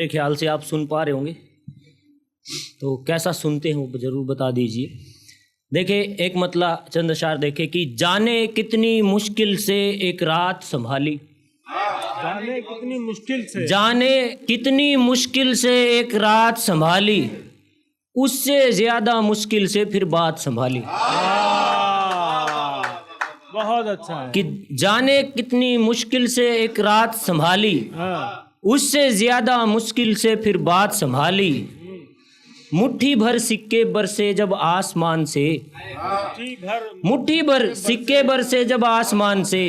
मेरे ख्याल से आप सुन पा रहे होंगे, तो कैसा सुनते हो ज़रूर बता दीजिए। देखिए एक मतला चंद अशार देखे कि जाने कितनी मुश्किल से एक रात संभाली, जाने कितनी मुश्किल से, जाने कितनी मुश्किल से एक रात संभाली, उससे ज्यादा मुश्किल से फिर बात संभाली। बहुत अच्छा है कि जाने कितनी मुश्किल से एक रात संभाली, उससे ज्यादा मुश्किल से फिर बात संभाली। मुट्ठी भर सिक्के बरसे जब आसमान से, मुट्ठी भर सिक्के बरसे जब आसमान से,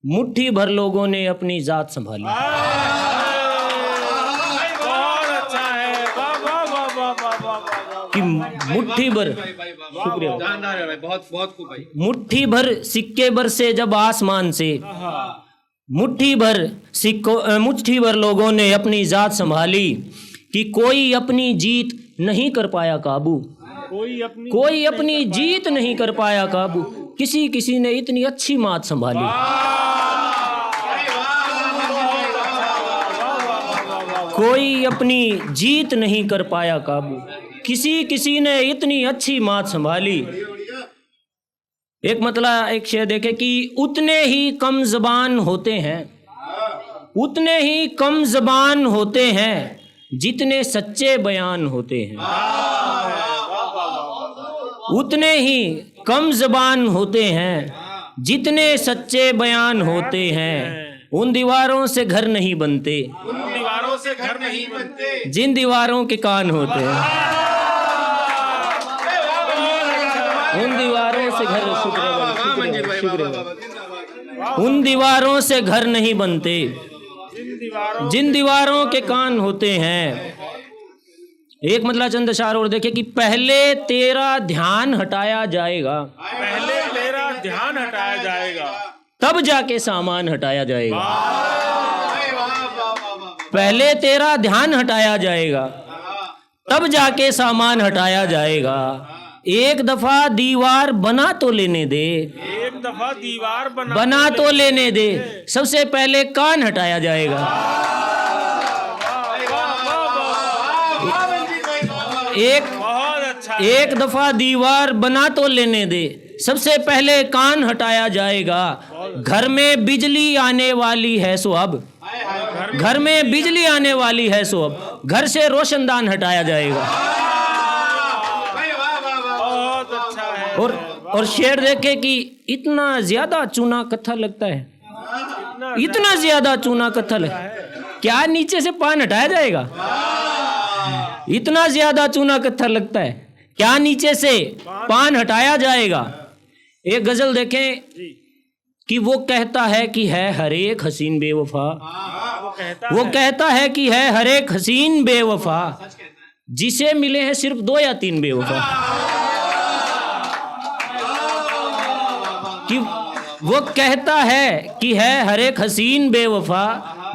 मुट्ठी भर लोगों ने अपनी जात संभाली। बहुत अच्छा है, वाह वाह वाह वाह वाह वाह वाह। कि मुट्ठी भर, शुक्रिया, बहुत बहुत खूब भाई। मुट्ठी भर सिक्के बरसे जब आसमान से, मुट्ठी भर सिक्कों, मुट्ठी भर लोगों ने अपनी जात संभाली। कि कोई अपनी जीत नहीं कर पाया काबू, कोई अपनी जीत नहीं कर पाया काबू, किसी किसी ने इतनी अच्छी मात संभाली। कोई अपनी जीत नहीं कर पाया काबू, किसी किसी ने इतनी अच्छी मात संभाली। एक मतलब एक शेर देखे कि उतने ही कम ज़बान होते हैं, उतने ही कम ज़बान होते हैं जितने सच्चे बयान होते हैं। उतने ही कम ज़बान होते हैं जितने सच्चे बयान होते हैं। उन दीवारों से घर नहीं बनते, उन दीवारों से घर नहीं बनते, जिन दीवारों के कान होते हैं। उन दीवारों से घर, शुक्रिया, उन दीवारों से घर नहीं बनते जिन दीवारों के कान होते हैं। एक मतलब चंद अशार और देखे कि पहले तेरा ध्यान हटाया जाएगा, पहले तेरा ध्यान हटाया जाएगा, तब जाके सामान हटाया जाएगा। पहले तेरा ध्यान हटाया जाएगा, तब जाके सामान हटाया जाएगा। एक दफा दीवार बना तो लेने दे, एक दफा दीवार बना तो लेने दे, सबसे पहले कान हटाया जाएगा। बहुत अच्छा, एक दफा दीवार बना तो लेने दे, सबसे पहले कान हटाया जाएगा। घर में बिजली आने वाली है सो अब, घर में बिजली आने वाली है सो अब, घर से रोशनदान हटाया जाएगा। बहुत अच्छा है। और शेर देखे कि इतना ज्यादा चूना कत्था लगता है, इतना ज्यादा चूना कत्था लगता है, क्या नीचे से पान हटाया जाएगा? इतना ज्यादा चूना कत्था लगता है, क्या नीचे से पान हटाया जाएगा? एक गजल देखें कि वो कहता है कि है हर एक हसीन बेवफा, वो कहता है कि है हर एक हसीन बेवफा, जिसे मिले हैं सिर्फ 2 या 3 बेवफा। कि वो कहता है कि है हर एक हसीन बेवफा,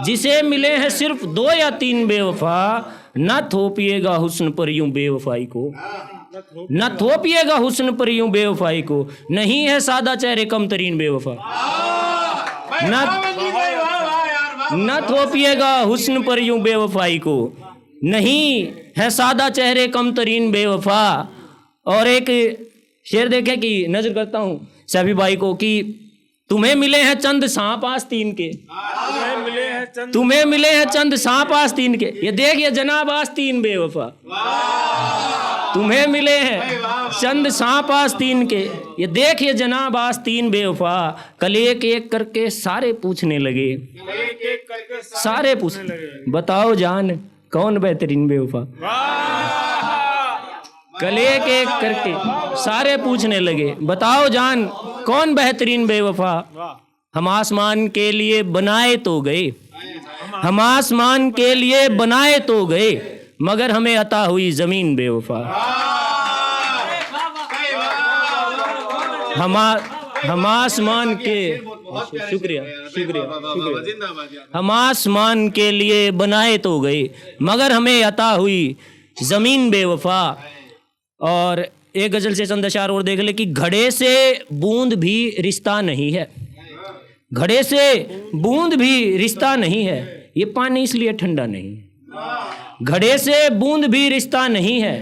जिसे मिले हैं सिर्फ 2 या 3 बेवफा। न थोपिएगा हुस्न पर यूं बेवफाई को, न थोपिएगा हुस्न पर यूं बेवफाई को, नहीं है सादा चेहरे कम तरीन बेवफा। न थोपिएगा हुस्न पर यूं बेवफाई को, नहीं है सादा चेहरे कम तरीन बेवफा। और एक शेर देखे कि नजर करता हूँ सभी भाई को कि तुम्हें मिले हैं चंद सांप आस्तीन के, तुम्हें मिले हैं चंद सांप आस्तीन के, ये देखिए जनाब आस्तीन बेवफा। तुम्हें मिले हैं चंद सांप आस्तीन के, ये देखिए जनाब आस्तीन बेवफा। कल एक एक करके सारे पूछने लगे, सारे पूछने लगे, बताओ जान कौन बेहतरीन बेवफा। कल एक एक करके सारे पूछने लगे, बताओ जान कौन बेहतरीन बेवफा। हम आसमान के लिए बनाए तो गए, हम आसमान के लिए बनाए तो गए, मगर हमें अता हुई जमीन बेवफा। हम आसमान के, शुक्रिया शुक्रिया शुक्रिया, हम आसमान के लिए बनाए तो गए, मगर हमें अता हुई जमीन बेवफा। और एक गजल से चंद अशार और देख ले कि घड़े से बूंद भी रिश्ता नहीं है, घड़े से बूंद भी रिश्ता नहीं है, ये पानी इसलिए ठंडा नहीं है। घड़े से बूंद भी रिश्ता नहीं है,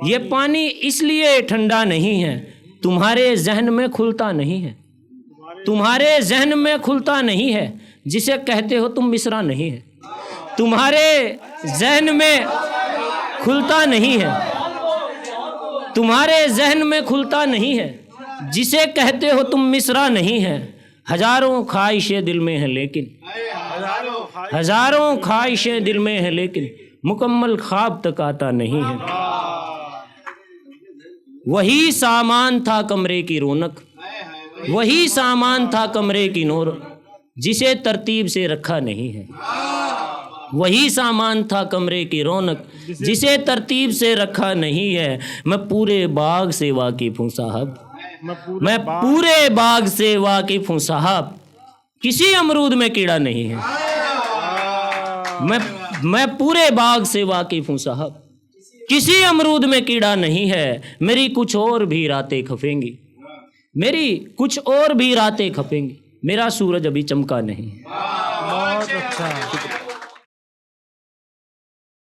ये पानी इसलिए ठंडा नहीं है, तुम्हारे जहन में खुलता नहीं है, तुम्हारे जहन में खुलता नहीं है, जिसे कहते हो तुम मिसरा नहीं है, तुम्हारे जहन में खुलता नहीं है, तुम्हारे जहन में खुलता नहीं है, जिसे कहते हो तुम मिसरा नहीं है। हजारों ख्वाहिशें दिल में है लेकिन, हजारों ख्वाहिशें दिल में है लेकिन मुकम्मल ख्वाब तक आता नहीं है। वही सामान था कमरे की रौनक, वही सामान था कमरे की नूर, जिसे तरतीब से रखा नहीं है। वही सामान था कमरे की रौनक, जिसे तरतीब से रखा नहीं है। मैं पूरे बाग से वाकिफ हूँ साहब, मैं पूरे बाग से वाकिफ हूँ साहब, किसी अमरूद में कीड़ा नहीं है। मैं पूरे बाग से वाकिफ हूँ साहब, किसी अमरूद में कीड़ा नहीं है। मेरी कुछ और भी रातें खपेंगी, मेरी कुछ और भी रातें खपेंगी, मेरा सूरज अभी चमका नहीं। बहुत अच्छा।